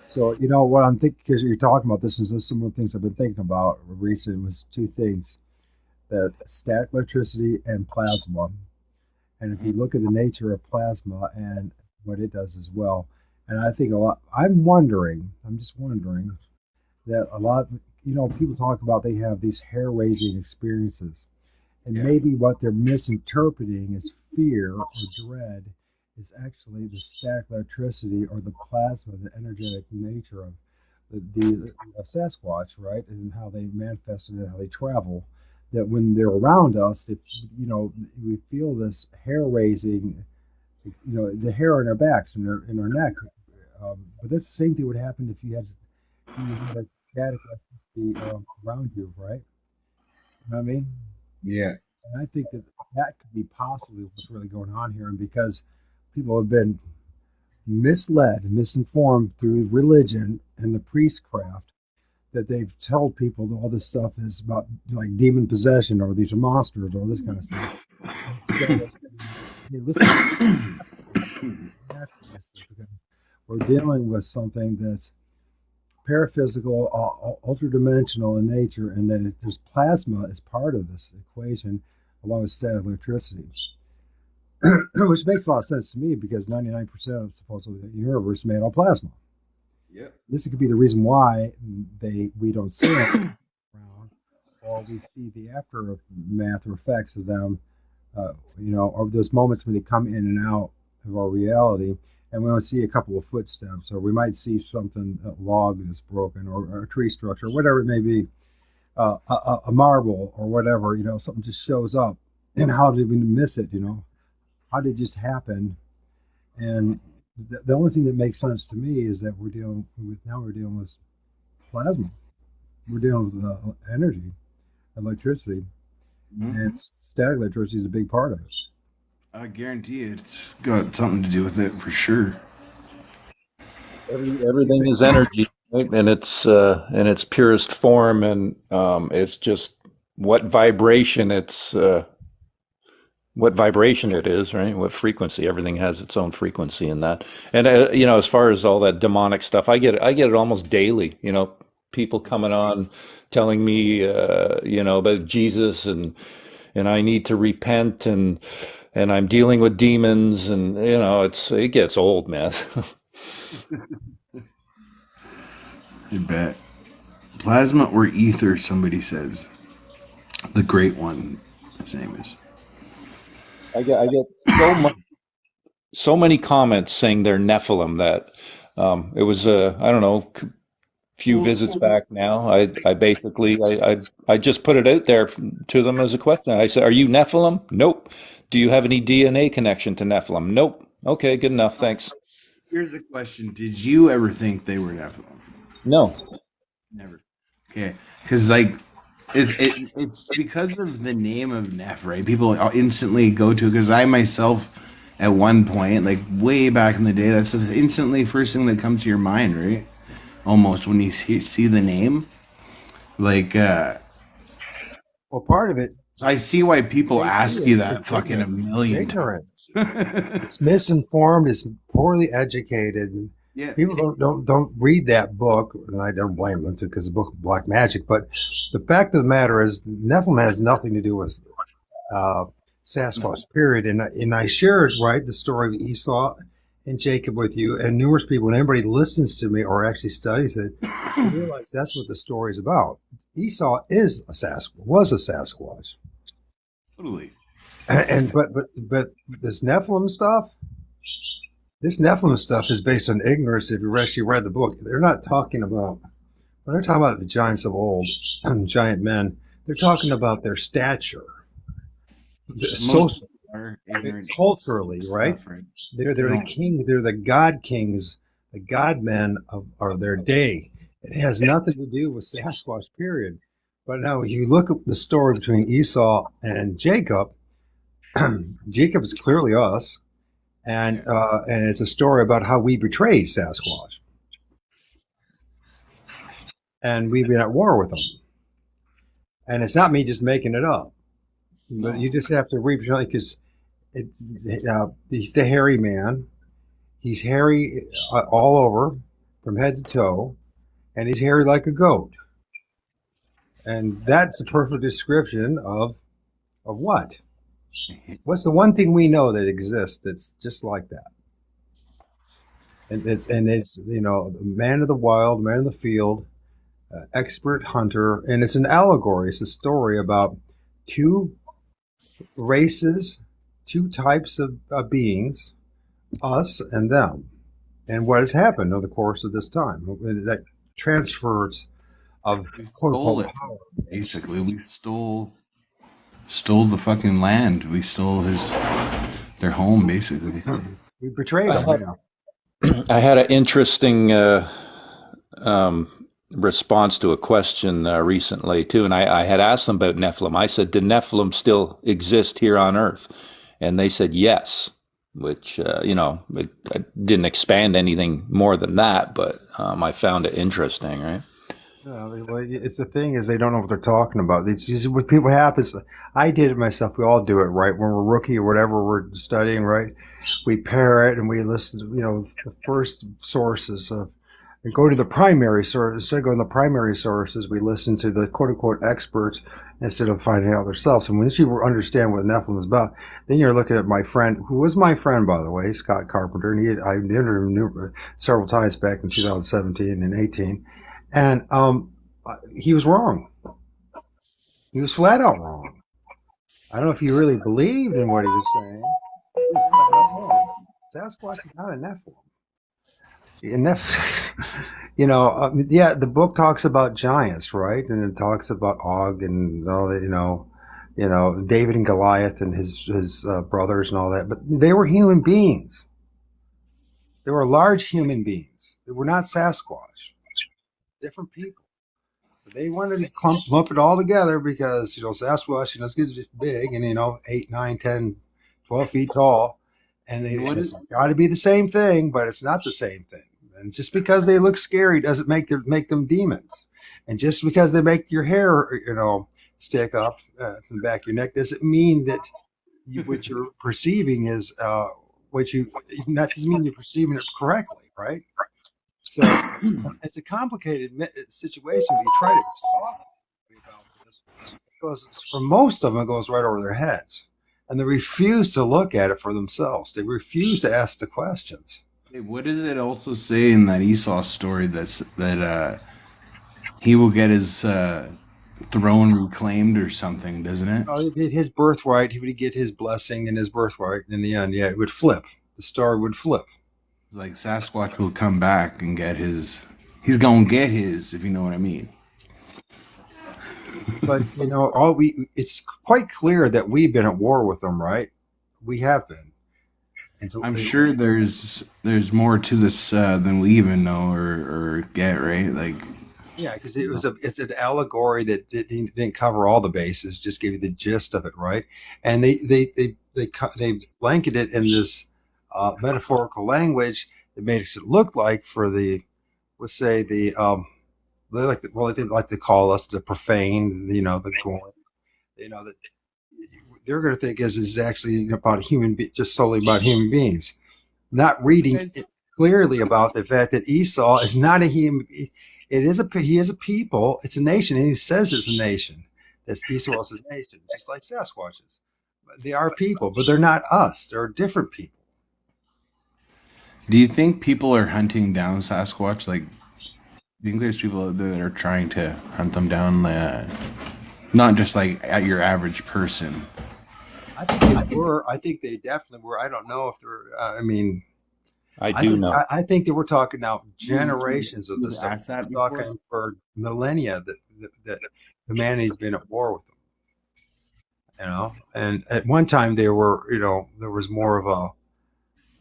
So, what I'm thinking, because you're talking about this, is just some of the things I've been thinking about recently was two things, that static electricity and plasma. And if you look at the nature of plasma and what it does as well, and I think I'm just wondering that a lot, people talk about they have these hair raising experiences. And maybe what they're misinterpreting as fear or dread is actually the static electricity or the plasma, the energetic nature of of Sasquatch, right? And how they manifest and how they travel. That when they're around us, if we feel this hair raising, the hair on our backs and in our neck. But that's the same thing would happen if you had a static electricity around you, right? You know what I mean? Yeah. And I think that could be possibly what's really going on here. And because people have been misled, misinformed through religion and the priestcraft, that they've told people that all this stuff is about like demon possession or these are monsters or this kind of stuff. We're dealing with something that's paraphysical, ultra-dimensional in nature, and that there's plasma as part of this equation, along with static electricity, which makes a lot of sense to me because 99% of supposedly the universe is made of plasma. Yeah. This could be the reason why we don't see it around, or we see the aftermath or effects of them, or those moments when they come in and out of our reality. And we don't see a couple of footsteps, or we might see something, a log that's broken, or a tree structure, whatever it may be, a marble or whatever, something just shows up. And how did we miss it, How did it just happen? And the only thing that makes sense to me is that we're dealing with plasma. We're dealing with energy, electricity, and static electricity is a big part of it. I guarantee it's got something to do with it for sure. Everything is energy, right? And it's in its purest form, and it's just what vibration it is, right? What frequency? Everything has its own frequency in that. And as far as all that demonic stuff, I get it almost daily. People coming on telling me, about Jesus and I need to repent and I'm dealing with demons, and it gets old, man. I bet. Plasma or ether, somebody says. The great one, his name is. I get so many comments saying they're Nephilim that it was I don't know, few visits back now. I basically I just put it out there to them as a question. I said, "Are you Nephilim?" Nope. Do you have any DNA connection to Nephilim? Nope. Okay, good enough. Thanks. Here's the question: did you ever think they were Nephilim? No. Never. Okay, because it's because of the name of Neph, right? People instantly go to, because I myself, at one point, like way back in the day, that's the instantly first thing that comes to your mind, right? Almost when you see the name, like. Well, part of it. So I see why people ask you that fucking a million times. It's misinformed. It's poorly educated. Yeah. People don't read that book, and I don't blame them because the book of black magic. But the fact of the matter is, Nephilim has nothing to do with Sasquatch. Period. And I shared the story of Esau and Jacob with you, and numerous people. When anybody listens to me or actually studies it, you realize that's what the story is about. Esau was a Sasquatch. Totally. But this Nephilim stuff is based on ignorance. If you actually read the book, they're not talking about, when they're talking about the giants of old, giant men, they're talking about their stature, social Our ignorant culturally, right? stuff, right? They're the No. king. They're the god kings, the god men of their day. It has nothing to do with Sasquatch, period. But now, if you look at the story between Esau and Jacob, Jacob is clearly us, and it's a story about how we betrayed Sasquatch, and we've been at war with them. And it's not me just making it up, but you just have to read because he's the hairy man. He's hairy all over, from head to toe, and he's hairy like a goat. And that's a perfect description of what? What's the one thing we know that exists that's just like that? And it's the man of the wild, man of the field, expert hunter, and it's an allegory. It's a story about two races, two types of beings, us and them, and what has happened over the course of this time. That transfers of We stole it. Basically, we stole the fucking land. We stole their home, basically. We betrayed them. I had an interesting response to a question recently too, and I had asked them about Nephilim. I said, "Do Nephilim still exist here on Earth?" And they said yes, which I didn't expand anything more than that, but I found it interesting, right? It's the thing is they don't know what they're talking about. It's just what people happens. I did it myself. We all do it, right? When we're rookie or whatever we're studying, right? We parrot and we listen to the first sources and go to the primary source. Instead of going to the primary sources, we listen to the quote unquote experts instead of finding out ourselves. And once you understand what Nephilim is about, then you're looking at my friend, who was my friend, by the way, Scott Carpenter, and I interviewed him several times back in 2017 and 18. And he was wrong. He was flat out wrong. I don't know if he really believed in what he was saying. He was flat out wrong. Sasquatch is not a Nephilim. The book talks about giants, right? And it talks about Og and all that, David and Goliath and his brothers and all that. But they were human beings. They were large human beings. They were not Sasquatch. Different people. They wanted to lump it all together because, Sasquatch, it's just big and, 8, 9, 10, 12 feet tall. And it's got to be the same thing, but it's not the same thing. And just because they look scary doesn't make them demons. And just because they make your hair, stick up from the back of your neck doesn't mean that what you're perceiving is that doesn't mean you're perceiving it correctly, right? So it's a complicated situation. We try to talk about this because for most of them, it goes right over their heads. And they refuse to look at it for themselves. They refuse to ask the questions. Hey, what does it also say in that Esau story that he will get his throne reclaimed or something, doesn't it? His birthright, he would get his blessing and his birthright. In the end, it would flip. The star would flip. Like Sasquatch will come back and get his. He's gonna get his, if you know what I mean. But it's quite clear that we've been at war with them, right? We have been. I'm sure there's more to this than we even know or get, right? Like, yeah, because it's an allegory that didn't cover all the bases, just give you the gist of it, right? And they blanketed it in this metaphorical language that makes it look like for they like to call us the profane, the corn, that they're going to think is actually about just solely about human beings, not reading clearly about the fact that Esau is not a human. He is a people. It's a nation, and he says it's a nation. That Esau is a nation, just like Sasquatches. They are people, but they're not us. They're different people. Do you think people are hunting down Sasquatch? Like, do you think there's people out there that are trying to hunt them down, not just like at your average person? I think they were. I think they definitely were. I don't know if they're. I know. I think that we're talking now generations of this stuff. We're talking for millennia that humanity's been at war with them, And at one time there was more of a,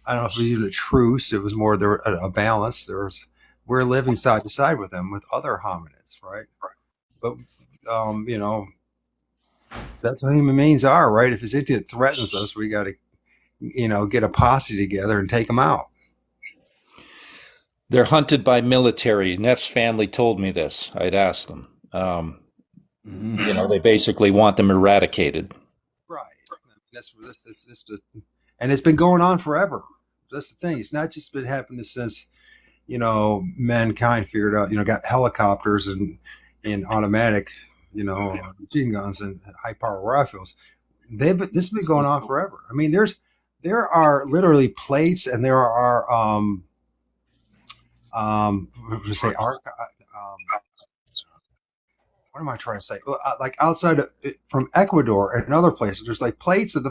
I don't know if it was even a truce. It was more there a balance. We're living side by side with them with other hominids, right? But that's what human beings are, right? If it's anything that threatens us, we got to get a posse together and take them out. They're hunted by military. Neff's family told me this. I'd asked them. They basically want them eradicated. Right. And it's been going on forever. That's the thing. It's not just been happening since, mankind figured out, got helicopters and automatic, machine guns and high power rifles. This has been going on forever. I mean, there are literally plates, and there are what am I trying to say? Like outside from Ecuador and other places, there's like plates of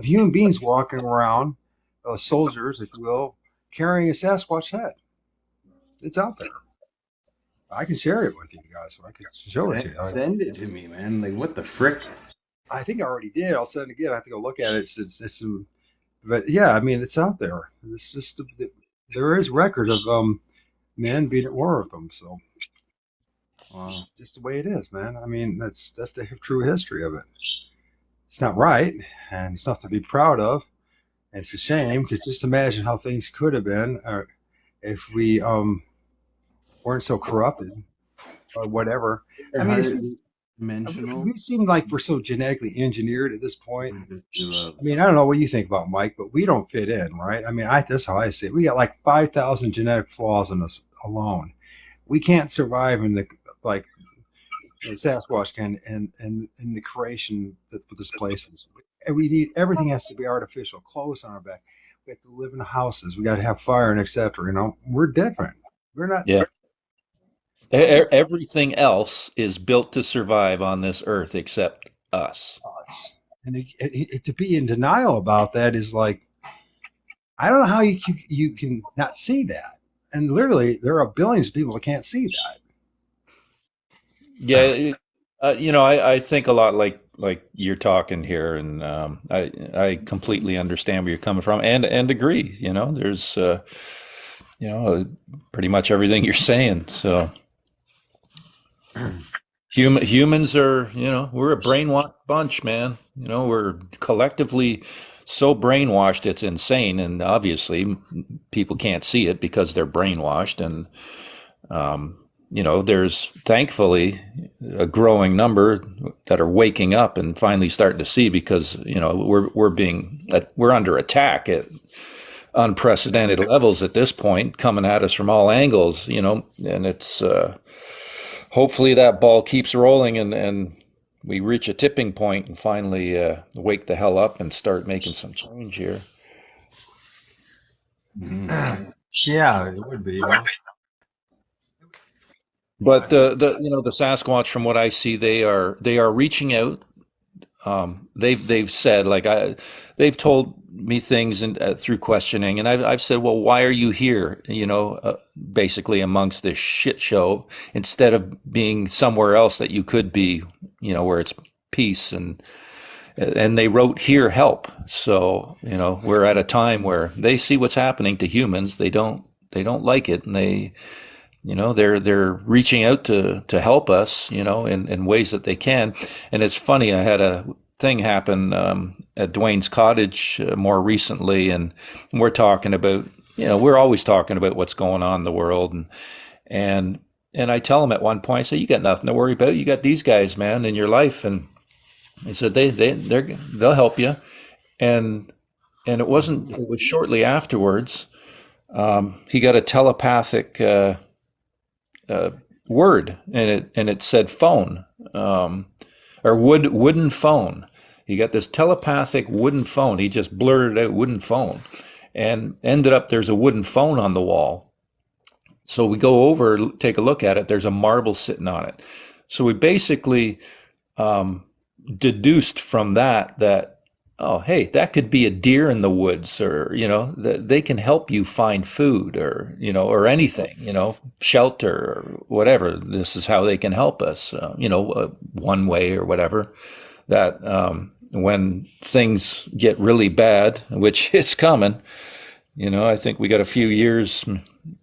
human beings walking around, soldiers, if you will, carrying a Sasquatch head. It's out there. I can share it with you guys. I can show it to you. Send it to me, man. Like, what the frick? I think I already did. I'll send it again. I have to go look at it. But yeah, I mean, it's out there. It's just there is record of men being at war with them. So, just the way it is, man. I mean, that's the true history of it. It's not right, and it's not to be proud of, and it's a shame because just imagine how things could have been, if we weren't so corrupted or whatever. I mean, we seem like we're so genetically engineered at this point. I mean, I don't know what you think about Mike, but we don't fit in, right? I mean, that's how I see it. We got like 5,000 genetic flaws in us alone. We can't survive in the Sasquatch can and the creation that this place is. And we need everything has to be artificial. Clothes on our back. We have to live in houses. We got to have fire and etc. We're different. We're not. Yeah. Everything else is built to survive on this earth except us. And to be in denial about that is like, I don't know how you can not see that. And literally, there are billions of people that can't see that. Yeah, I think a lot like you're talking here, and I completely understand where you're coming from, and agree. There's pretty much everything you're saying. So humans are, we're a brainwashed bunch, man. We're collectively so brainwashed it's insane, and obviously people can't see it because they're brainwashed, and there's thankfully a growing number that are waking up and finally starting to see, because we're under attack at unprecedented levels at this point, coming at us from all angles, and it's hopefully that ball keeps rolling and we reach a tipping point and finally wake the hell up and start making some change here. Mm-hmm. Yeah, it would be. But the Sasquatch, from what I see, they are reaching out. They've said, they've told me things through questioning, and I've said, well, why are you here? Basically amongst this shit show, instead of being somewhere else that you could be, where it's peace, and they wrote here, help. So we're at a time where they see what's happening to humans. They don't like it, and they're reaching out to help us, in ways that they can. And it's funny, I had a thing happen at Dwayne's cottage more recently, and we're talking about, we're always talking about what's going on in the world, and I tell him at one point, I say, you got nothing to worry about. You got these guys, man, in your life. And he said they'll help you. And it was shortly afterwards, he got a telepathic word, and it said phone, or wooden phone. He got this telepathic wooden phone. He just blurted out wooden phone, and ended up there's a wooden phone on the wall. So we go over, take a look at it. There's a marble sitting on it. So we basically deduced from that, oh, hey, that could be a deer in the woods, or, they can help you find food, or, or anything, shelter or whatever. This is how they can help us, one way or whatever, that, when things get really bad, which it's coming, I think we got a few years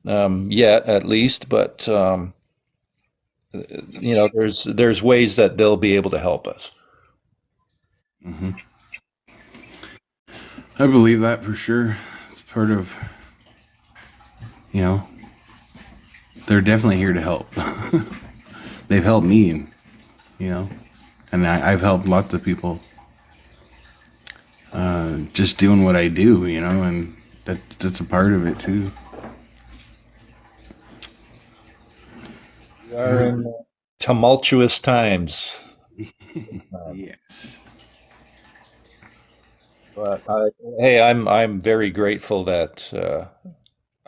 yet at least, but there's ways that they'll be able to help us. Hmm. I believe that for sure. It's part of, they're definitely here to help. They've helped me, and I've helped lots of people just doing what I do, and that's a part of it too. We are in tumultuous times. Yes. But hey, I'm very grateful that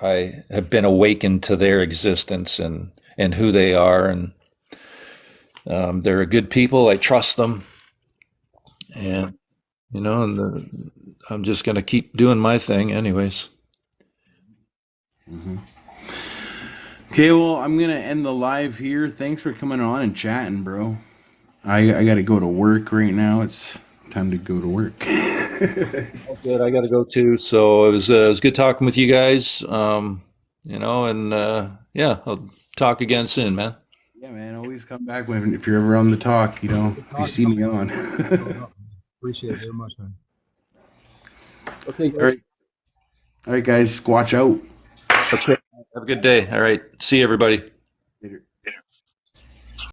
I have been awakened to their existence and who they are, and they're a good people. I trust them, and I'm just going to keep doing my thing, anyways. Mm-hmm. Okay, well, I'm gonna end the live here. Thanks for coming on and chatting, bro. I got to go to work right now. It's time to go to work. Good. I got to go too. So it was good talking with you guys. And yeah, I'll talk again soon, man. Yeah, man. Always come back if you're ever on the talk. If you see me on. Appreciate it very much, man. Okay. All right. All right, guys. Squatch out. Okay. Have a good day. All right. See you, everybody.